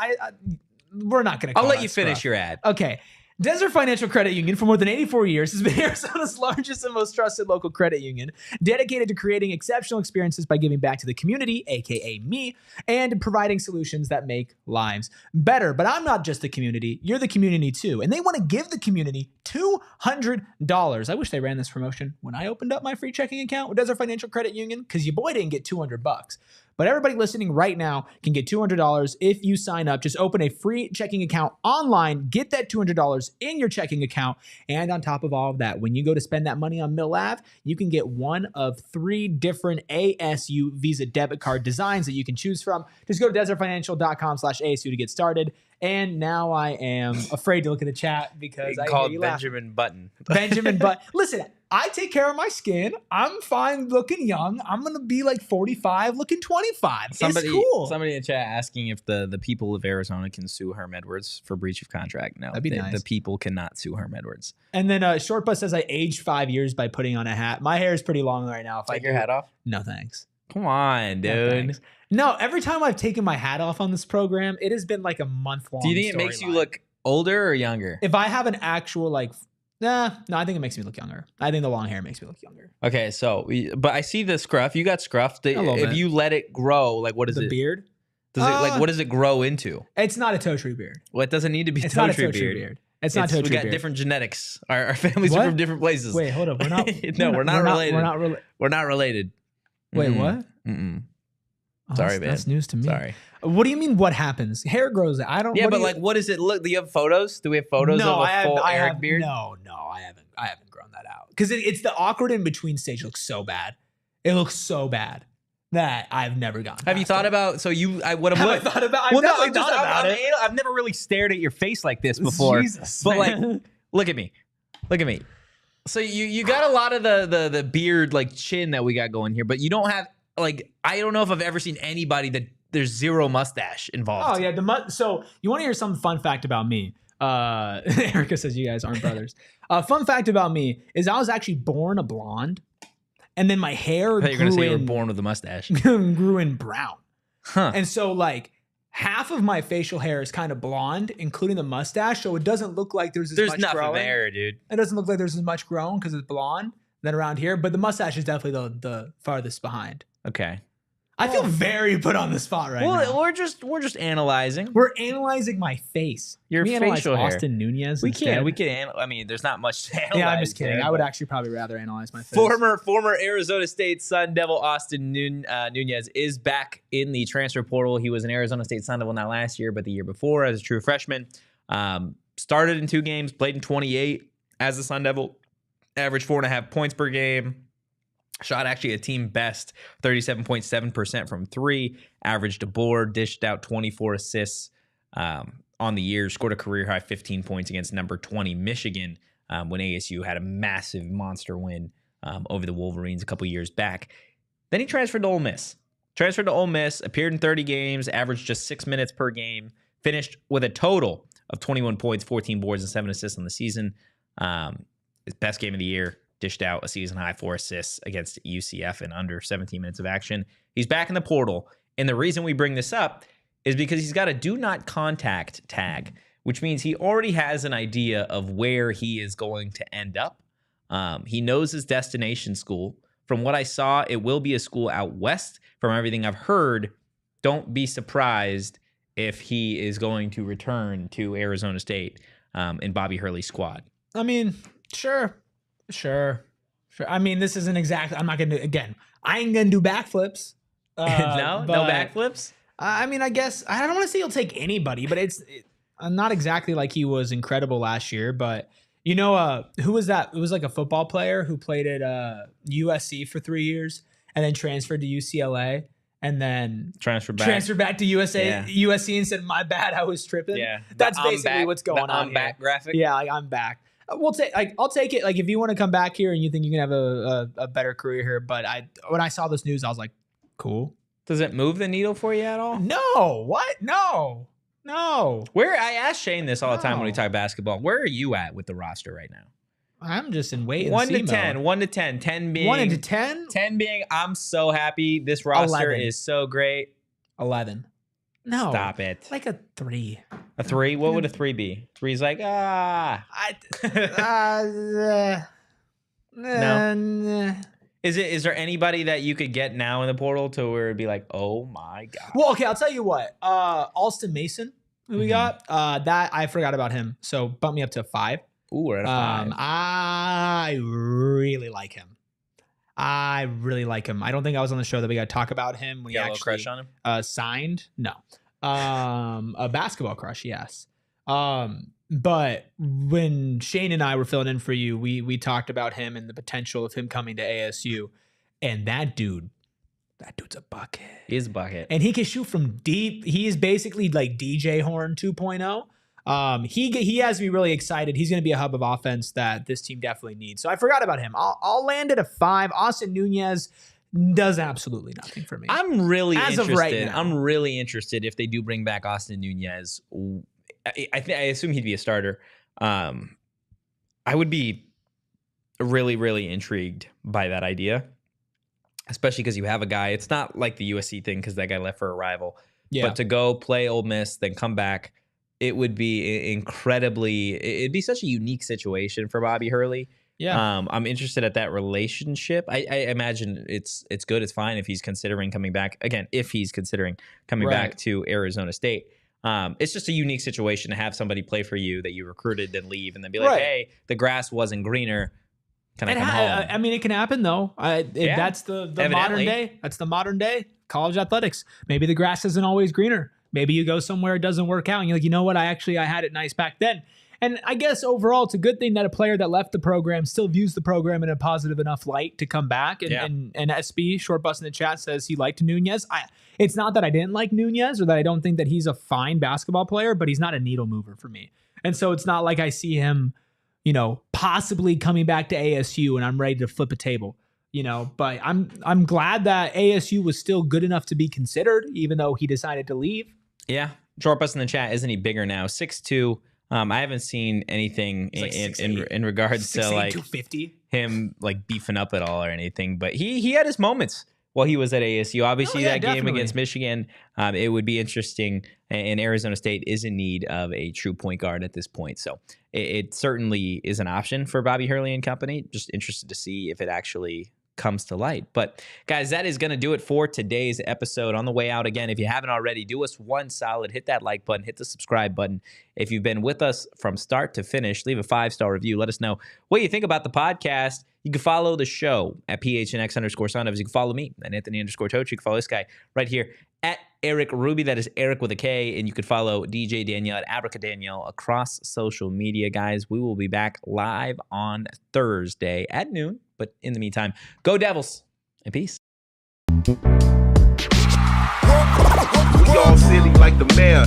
we're not gonna. I'll call let that you finish scruff. your ad. Okay. Desert Financial Credit Union for more than 84 years has been Arizona's largest and most trusted local credit union, dedicated to creating exceptional experiences by giving back to the community, aka me, and providing solutions that make lives better. But I'm not just the community, you're the community too. And they want to give the community $200. I wish they ran this promotion when I opened up my free checking account with Desert Financial Credit Union, because your boy didn't get $200. But everybody listening right now can get $200 if you sign up. Just open a free checking account online, get that $200 in your checking account. And on top of all of that, when you go to spend that money on Mill Ave, you can get one of 3 different ASU Visa debit card designs that you can choose from. Just go to desertfinancial.com/ASU to get started. And now I am afraid to look at the chat because I called hear you laughing. Benjamin Button. Benjamin, but listen, I take care of my skin. I'm fine looking young. I'm going to be like 45 looking 25. It's cool. Somebody in chat asking if the people of Arizona can sue Herm Edwards for breach of contract. No, That'd be nice. The people cannot sue Herm Edwards. And then Short Bus says I aged 5 years by putting on a hat. My hair is pretty long right now. If Take your hat off. No, thanks. Come on, No, dude. thanks. No, every time I've taken my hat off on this program, it has been like a month long. Do you think it makes you look older or younger? If I have an actual like Nah, no, I think it makes me look younger. I think the long hair makes me look younger. Okay, so but I see the scruff. You got scruff. little If bit. you let it grow, like what is The it? beard? Does it like what does it grow into? It's not a Totri beard. Well, it doesn't need to be It's not a Totri Totri beard. beard. It's not Totri We got beard. different genetics. Our families What? are from different places. Wait, hold up. We're not. No, we're not related. We're not related. We're not related. Wait, Mm-mm. what? Mm-mm. Oh, Sorry, that's, man. That's news to me. Sorry. What do you mean? What happens? Hair grows. I don't. Yeah, what but do you- like, what does it look? Do you have photos? Do we have photos no, of a I have, full I Erik have, beard? No, I haven't. I haven't grown that out because it's the awkward in between stage. Looks so bad. It looks so bad that I've never gotten. Have you past thought it. about? So you, I would Have I have. thought about? I've Well, no, definitely thought about it. I've never really stared at your face like this before. Jesus, but like, man. look at me. Look at me. So you got a lot of the beard like chin that we got going here, but you don't have like I don't know if I've ever seen anybody that there's zero mustache involved. Oh yeah, so you want to hear some fun fact about me? Erica says you guys aren't brothers. Fun fact about me is I was actually born a blonde, and then my hair I thought you were gonna say grew you were in, born with a mustache. grew in brown, Huh. and so like half of my facial hair is kind of blonde, including the mustache, so it doesn't look like there's There's much nothing growing. there, dude. It doesn't look like there's as much grown because it's blonde than around here, but the mustache is definitely the farthest behind. Okay. I feel very put on the spot right now. Well, we're just analyzing. We're analyzing my face. Your Can we analyze facial hair. Austin Nunez. We instead? can. I mean, there's not much to analyze. Yeah, I'm just kidding. there, I would but- actually probably rather analyze my face. Former Arizona State Sun Devil Austin Nuñez is back in the transfer portal. He was an Arizona State Sun Devil not last year, but the year before as a true freshman. Started in 2 games, played in 28 as a Sun Devil, averaged 4.5 points per game. Shot actually a team best 37.7% from 3, averaged a board, dished out 24 assists on the year, scored a career high 15 points against number 20 Michigan when ASU had a massive monster win over the Wolverines a couple years back. Then he transferred to Ole Miss. Appeared in 30 games, averaged just 6 minutes per game, finished with a total of 21 points, 14 boards, and 7 assists on the season. His best game of the year. Dished out a season high 4 assists against UCF in under 17 minutes of action. He's back in the portal. And the reason we bring this up is because he's got a do not contact tag, which means he already has an idea of where he is going to end up. He knows his destination school. From what I saw, it will be a school out west. From everything I've heard, don't be surprised if he is going to return to Arizona State in Bobby Hurley's squad. I mean, sure. I mean, this isn't exactly. I'm not gonna. Again, I ain't gonna do backflips. No but, backflips. I mean, I guess I don't want to say he'll take anybody, but it's not exactly like he was incredible last year. But you know, who was that? It was like a football player who played at USC for 3 years and then transferred to UCLA and then Transfer back. transferred back to Yeah. USC and said, "My bad, I was tripping." Yeah, That's The I'm basically back- what's going the on I'm back here. graphic. Yeah, like I'm back. We'll take. Like, I'll take it. Like, if you want to come back here and you think you can have a better career here, but when I saw this news, I was like, cool. Does it move the needle for you at all? No, what? No. Where I ask Shane this all the time when we No. talk basketball. Where are you at with the roster right now? I'm just in wait and 1 see to mode. 10. 1 to 10. 10 being 1 into 10? 10 being I'm so happy. This roster 11. is so great. 11. No. Stop it. Like a 3. A 3? What would a 3 be? 3's like No. Is there anybody that you could get now in the portal to where it'd be like, oh my god? Well, okay, I'll tell you what. Alston Mason, who we got, that I forgot about him. So bump me up to 5. Ooh, we're at a 5. I really like him. I don't think I was on the show that we got to talk about him when You he got a little actually crush on him? signed. No. A basketball crush, yes. But when Shane and I were filling in for you, we talked about him and the potential of him coming to ASU. And that dude's a bucket. He is a bucket. And he can shoot from deep. He is basically like DJ Horn 2.0. He has me really excited. He's going to be a hub of offense that this team definitely needs. So I forgot about him. I'll land at a 5. Austin Nunez does absolutely nothing for me. I'm really As interested. of right now. I'm really interested if they do bring back Austin Nuñez. I assume he'd be a starter. I would be really, really intrigued by that idea, especially because you have a guy. It's not like the USC thing because that guy left for a rival. Yeah. But to go play Ole Miss, then come back, it would be incredibly. It'd be such a unique situation for Bobby Hurley. Yeah. I'm interested at that relationship. I imagine it's good. It's fine if he's considering coming back again. If he's considering coming back to Arizona State. It's just a unique situation to have somebody play for you that you recruited, then leave, and then be like, hey, the grass wasn't greener. Can I come home? I mean, it can happen though. That's the modern day. That's the modern day college athletics. Maybe the grass isn't always greener. Maybe you go somewhere it doesn't work out, and you're like, you know what? I had it nice back then. And I guess overall, it's a good thing that a player that left the program still views the program in a positive enough light to come back. And SB, Short Bus in the chat, says he liked Nuñez. It's not that I didn't like Nuñez or that I don't think that he's a fine basketball player, but he's not a needle mover for me. And so it's not like I see him, possibly coming back to ASU and I'm ready to flip a table. But I'm glad that ASU was still good enough to be considered, even though he decided to leave. Yeah. Short Bus in the chat, isn't he bigger now? 6'2". I haven't seen anything in regards to like 250 him like beefing up at all or anything, but he had his moments while he was at ASU. Obviously, that game against Michigan, it would be interesting. And Arizona State is in need of a true point guard at this point, so it certainly is an option for Bobby Hurley and company. Just interested to see if it actually comes to light. But guys, that is going to do it for today's episode. On the way out, again, if you haven't already, do us one solid, hit that like button, hit the subscribe button. If you've been with us from start to finish, leave a 5-star review. Let us know what you think about the podcast. You can follow the show at PHNX_Sun Devils. You can follow me at Anthony_Totri. You can follow this guy right here at Erik Ruby. That is Erik with a K. And you can follow DJ Daniel at Abracadaniel across social media, guys. We will be back live on Thursday at noon. But in the meantime, go Devils and peace. We all silly like the mayor.